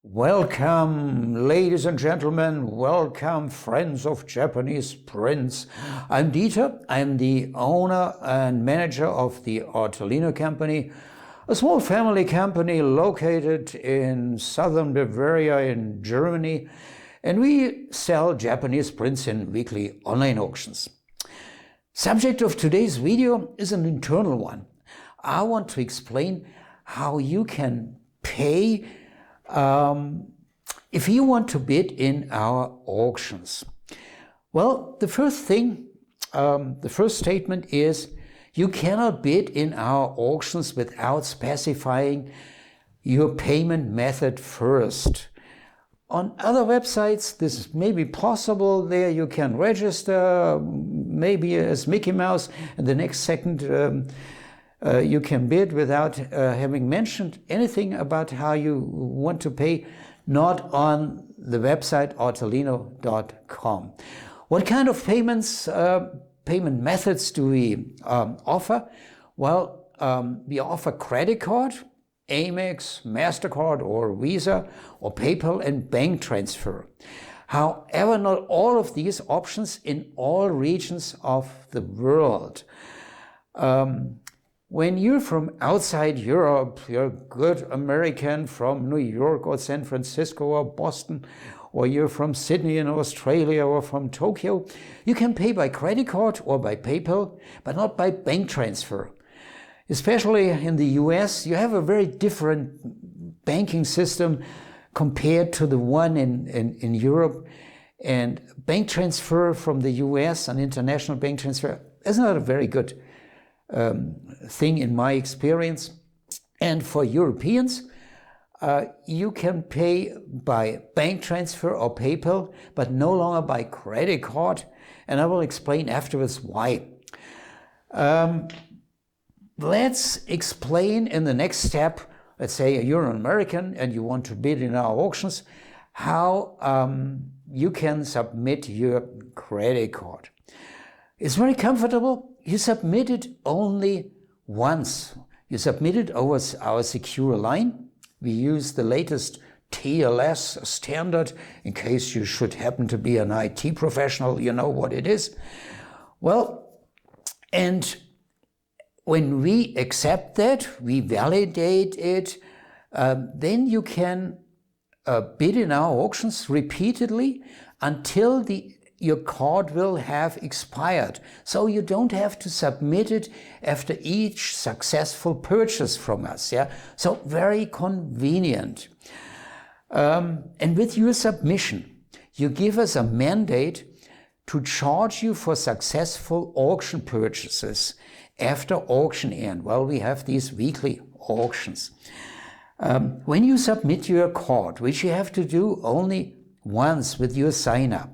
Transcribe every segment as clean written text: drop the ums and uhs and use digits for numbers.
Welcome, ladies and gentlemen, welcome, friends of Japanese prints. I'm Dieter, I'm the owner and manager of the Artelino company, a small family company located in southern Bavaria in Germany, and we sell Japanese prints in weekly online auctions. Subject of today's video is an internal one. I want to explain how you can pay if you want to bid in our auctions. Well, the first thing, the first statement is you cannot bid in our auctions without specifying your payment method first. On other websites, this may be possible. There you can register, maybe as Mickey Mouse, and the next second you can bid without having mentioned anything about how you want to pay, not on the website artelino.com. What kind of payment methods do we offer? Well, we offer credit card, Amex, MasterCard or Visa, or PayPal and bank transfer. However, not all of these options in all regions of the world. When you're from outside Europe, you're a good American from New York or San Francisco or Boston, or you're from Sydney in Australia or from Tokyo, you can pay by credit card or by PayPal, but not by bank transfer. Especially in the US, you have a very different banking system compared to the one in Europe. And bank transfer from the US, an international bank transfer, is not a very good thing in my experience. And for Europeans, you can pay by bank transfer or PayPal, but no longer by credit card. And I will explain afterwards why. Let's explain in the next step, let's say you're an American and you want to bid in our auctions, how you can submit your credit card. It's very comfortable. You submit it only once. You submit it over our secure line. We use the latest TLS standard in case you should happen to be an IT professional, you know what it is. Well, and when we accept that, we validate it, then you can bid in our auctions repeatedly until your card will have expired. So you don't have to submit it after each successful purchase from us. Yeah? So very convenient. And with your submission, you give us a mandate to charge you for successful auction purchases after auction end. Well, we have these weekly auctions. When you submit your card, which you have to do only once with your sign-up,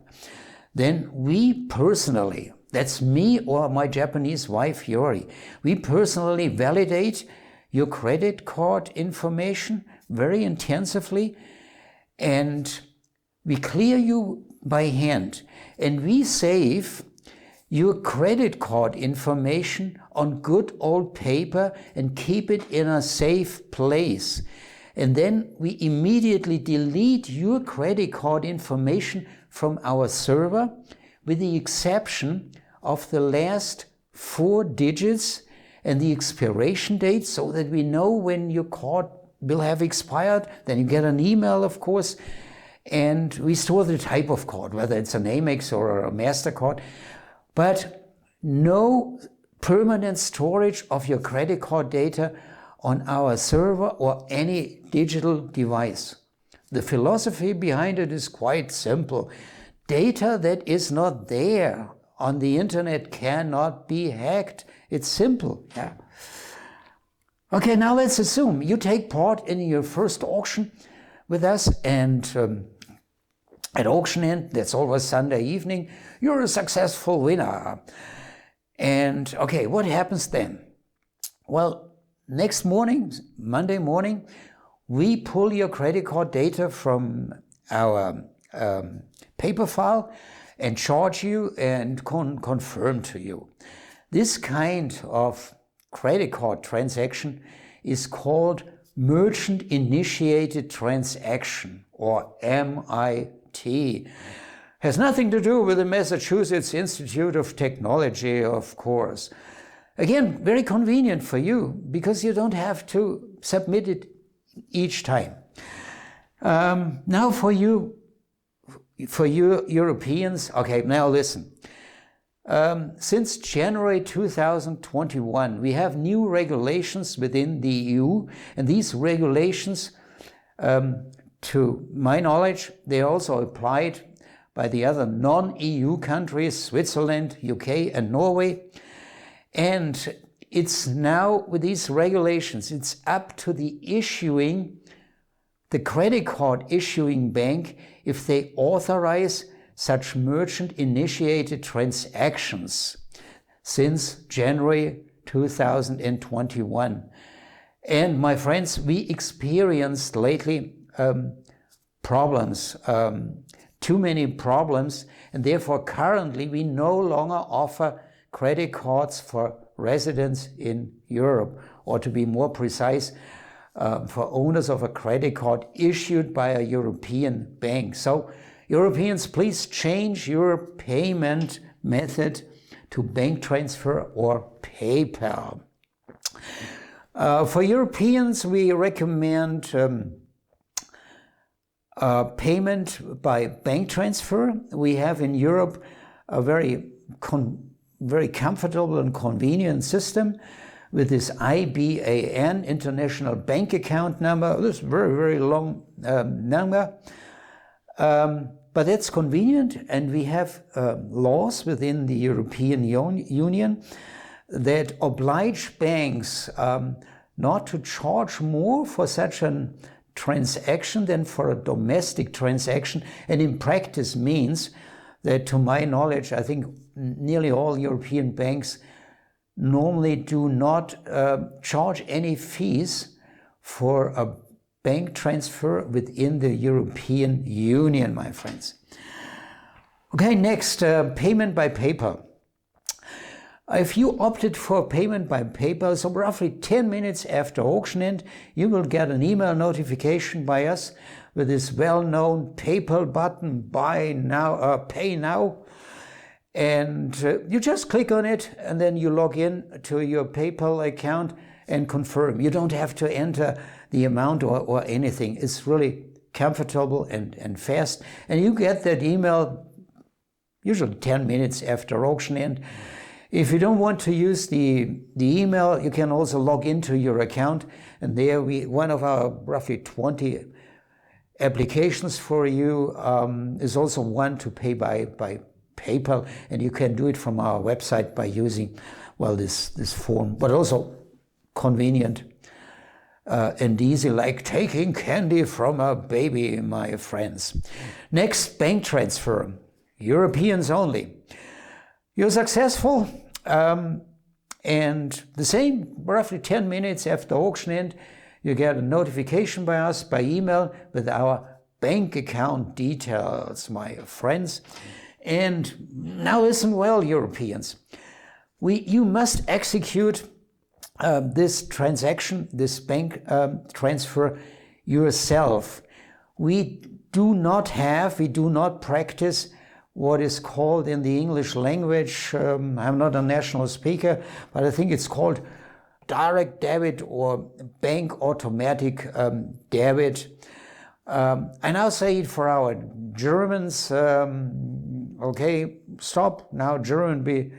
then we personally, that's me or my Japanese wife Yori, we personally validate your credit card information very intensively, and we clear you by hand, and we save your credit card information on good old paper and keep it in a safe place. And then we immediately delete your credit card information from our server, with the exception of the last 4 digits and the expiration date, so that we know when your card will have expired. Then you get an email, of course, and we store the type of card, whether it's an Amex or a MasterCard, but no permanent storage of your credit card data on our server or any digital device. The philosophy behind it is quite simple. Data that is not there on the internet cannot be hacked. It's simple. Yeah. Okay, now let's assume you take part in your first auction with us, and at auction end, that's always Sunday evening, you're a successful winner. And okay, what happens then? Well, next morning, Monday morning, we pull your credit card data from our paper file and charge you and confirm to you. This kind of credit card transaction is called Merchant Initiated Transaction, or MIT. Has nothing to do with the Massachusetts Institute of Technology, of course. Again, very convenient for you because you don't have to submit it each time. Now for you Europeans, okay, now listen. Since January 2021, we have new regulations within the EU, and these regulations, to my knowledge, they are also applied by the other non-EU countries, Switzerland, UK, and Norway. And it's now, with these regulations, it's up to the credit card issuing bank if they authorize such merchant-initiated transactions since January 2021. And my friends, we experienced lately problems, too many problems, and therefore currently we no longer offer credit cards for residents in Europe, or to be more precise, for owners of a credit card issued by a European bank. So Europeans, please change your payment method to bank transfer or PayPal. For Europeans, we recommend payment by bank transfer. We have in Europe a very comfortable and convenient system with this IBAN, International Bank Account Number. This very, very long number. But it's convenient, and we have laws within the European Union that oblige banks not to charge more for such a transaction than for a domestic transaction. And in practice means that, to my knowledge, I think nearly all European banks normally do not charge any fees for a bank transfer within the European Union, my friends. Okay, next, payment by PayPal. If you opted for payment by PayPal, so roughly 10 minutes after auction end, you will get an email notification by us with this well-known PayPal button, buy now, pay now. And you just click on it, and then you log in to your PayPal account and confirm. You don't have to enter the amount or anything. It's really comfortable and fast. And you get that email usually 10 minutes after auction end. If you don't want to use the email, you can also log into your account. And there one of our roughly 20 applications for you is also one to pay by PayPal. And you can do it from our website by using, well, this form, but also convenient and easy, like taking candy from a baby, my friends. Next, bank transfer, Europeans only. You're successful, and the same, roughly 10 minutes after auction end, you get a notification by us by email with our bank account details, my friends. And now listen well, Europeans. You must execute this transaction, this bank transfer yourself. We do not practice what is called in the English language, I'm not a national speaker, but I think it's called direct debit or bank automatic debit. I now say it for our Germans. Okay, stop. Now German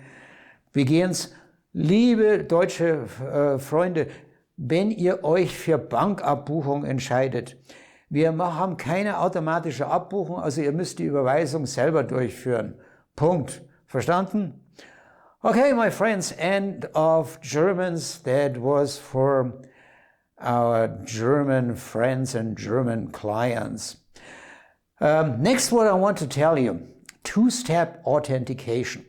begins. Liebe deutsche Freunde, wenn ihr euch für Bankabbuchung entscheidet, wir haben keine automatische Abbuchung, also ihr müsst die Überweisung selber durchführen. Punkt. Verstanden? Okay, my friends, end of Germans. That was for our German friends and German clients. Next, what I want to tell you, two-step authentication.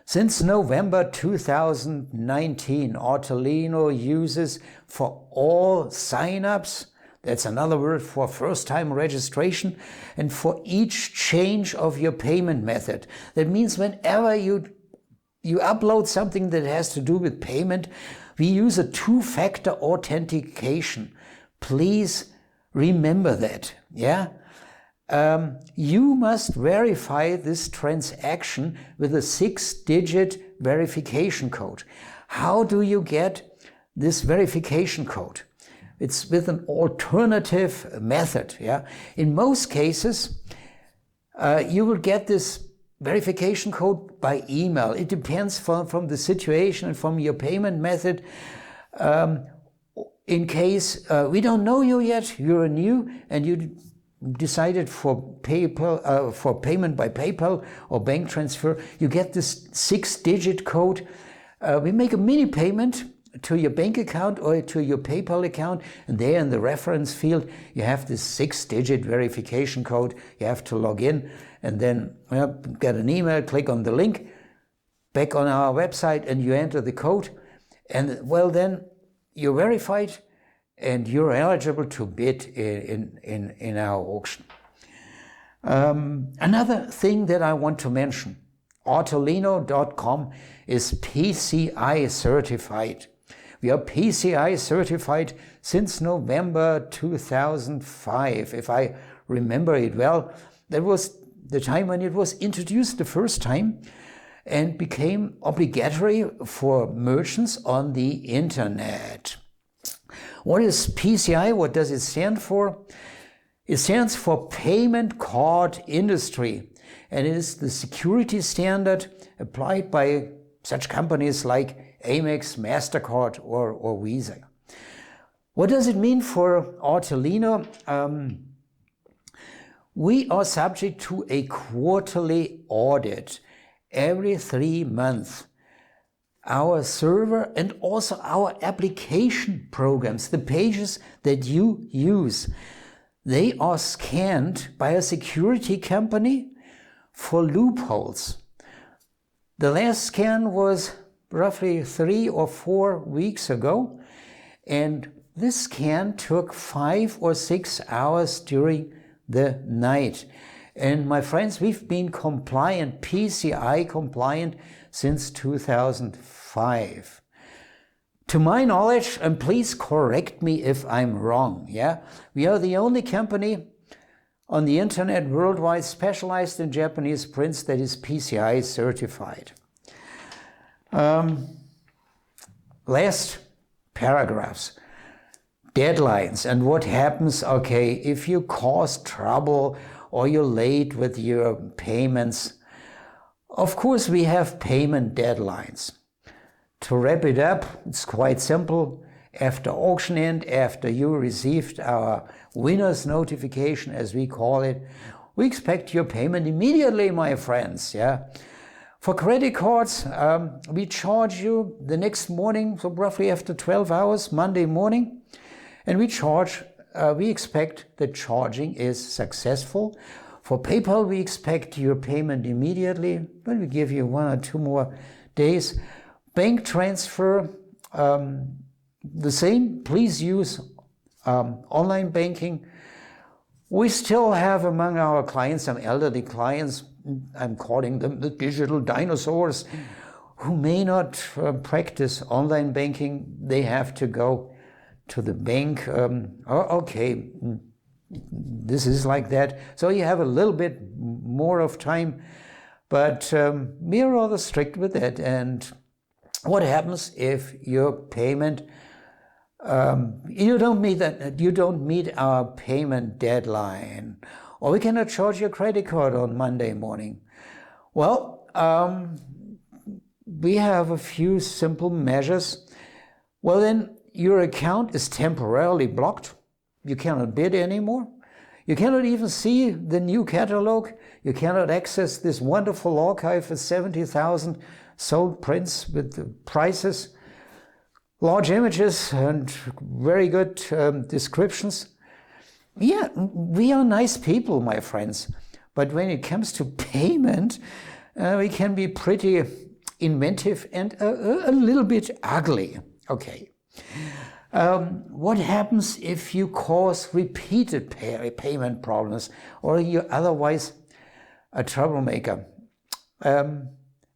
Since November 2019, Artelino uses for all sign-ups, that's another word for first-time registration, and for each change of your payment method. That means whenever you upload something that has to do with payment, We use a two-factor authentication. Please remember that, yeah? You must verify this transaction with a 6-digit verification code. How do you get this verification code? It's with an alternative method, yeah? In most cases, you will get this verification code by email. It depends from the situation and from your payment method. In case we don't know you yet, you're new and you decided for PayPal, for payment by PayPal or bank transfer, you get this 6-digit code. We make a mini payment to your bank account or to your PayPal account, and there in the reference field you have this 6-digit verification code. You have to log in and then get an email, click on the link back on our website, and you enter the code, and well, then you're verified and you're eligible to bid in our auction. Another thing that I want to mention, artelino.com is PCI certified. We are PCI certified since November 2005. If I remember it well, that was the time when it was introduced the first time and became obligatory for merchants on the internet. What is PCI? What does it stand for? It stands for Payment Card Industry, and it is the security standard applied by such companies like Amex, MasterCard or Visa. What does it mean for Artelino? We are subject to a quarterly audit every 3 months. Our server and also our application programs, the pages that you use, they are scanned by a security company for loopholes. The last scan was roughly 3 or 4 weeks ago, and this scan took 5 or 6 hours during the night. And my friends, we've been compliant, PCI compliant, since 2005. To my knowledge, and please correct me if I'm wrong, yeah? We are the only company on the internet worldwide specialized in Japanese prints that is PCI certified. Last paragraphs. Deadlines and what happens, okay, if you cause trouble or you're late with your payments. Of course, we have payment deadlines. To wrap it up, it's quite simple. After auction end, after you received our winner's notification, as we call it, we expect your payment immediately, my friends. Yeah. For credit cards, we charge you the next morning, so roughly after 12 hours, Monday morning, and we expect that charging is successful. For PayPal, we expect your payment immediately, but we give you 1 or 2 more days. Bank transfer, the same. Please use online banking. We still have among our clients some elderly clients, I'm calling them the digital dinosaurs, who may not practice online banking. They have to go to the bank. Okay, this is like that. So you have a little bit more of time, but we're rather strict with that. And what happens if your payment, you don't meet our payment deadline, or we cannot charge your credit card on Monday morning? Well, we have a few simple measures. Well, then your account is temporarily blocked. You cannot bid anymore. You cannot even see the new catalog. You cannot access this wonderful archive of 70,000 sold prints with the prices, large images, and very good descriptions. Yeah, we are nice people, my friends. But when it comes to payment, we can be pretty inventive and a little bit ugly. Okay. What happens if you cause repeated payment problems or you're otherwise a troublemaker?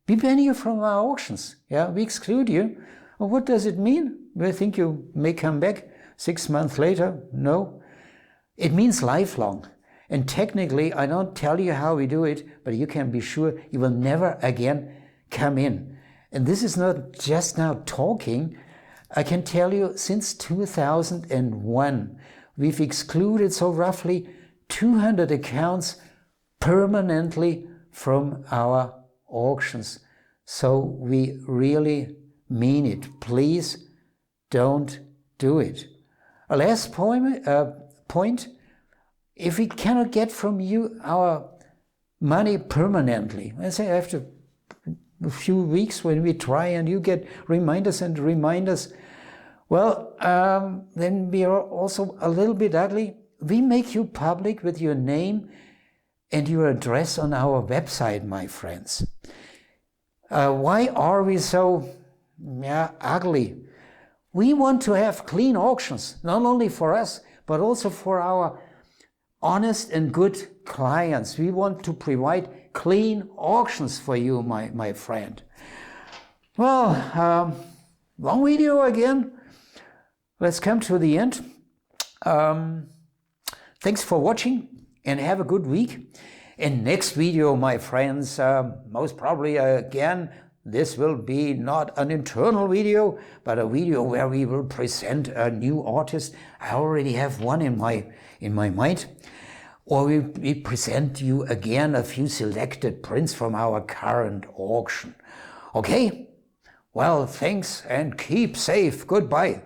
We ban you from our auctions. Yeah, we exclude you. Well, what does it mean? Do you think you may come back 6 months later? No. It means lifelong. And technically, I don't tell you how we do it, but you can be sure you will never again come in. And this is not just now talking. I can tell you since 2001, we've excluded so roughly 200 accounts permanently from our auctions. So we really mean it. Please don't do it. A last point, if we cannot get from you our money permanently, let's say after a few weeks when we try and you get reminders and reminders, well, then we are also a little bit ugly. We make you public with your name and your address on our website, my friends. Why are we so ugly? We want to have clean auctions, not only for us, but also for our honest and good clients. We want to provide clean auctions for you, my friend. Well, long video again. Let's come to the end. Thanks for watching and have a good week. In next video, my friends, most probably again, this will be not an internal video, but a video where we will present a new artist. I already have one in my mind. Or we present you again a few selected prints from our current auction. Okay? Well, thanks and keep safe. Goodbye.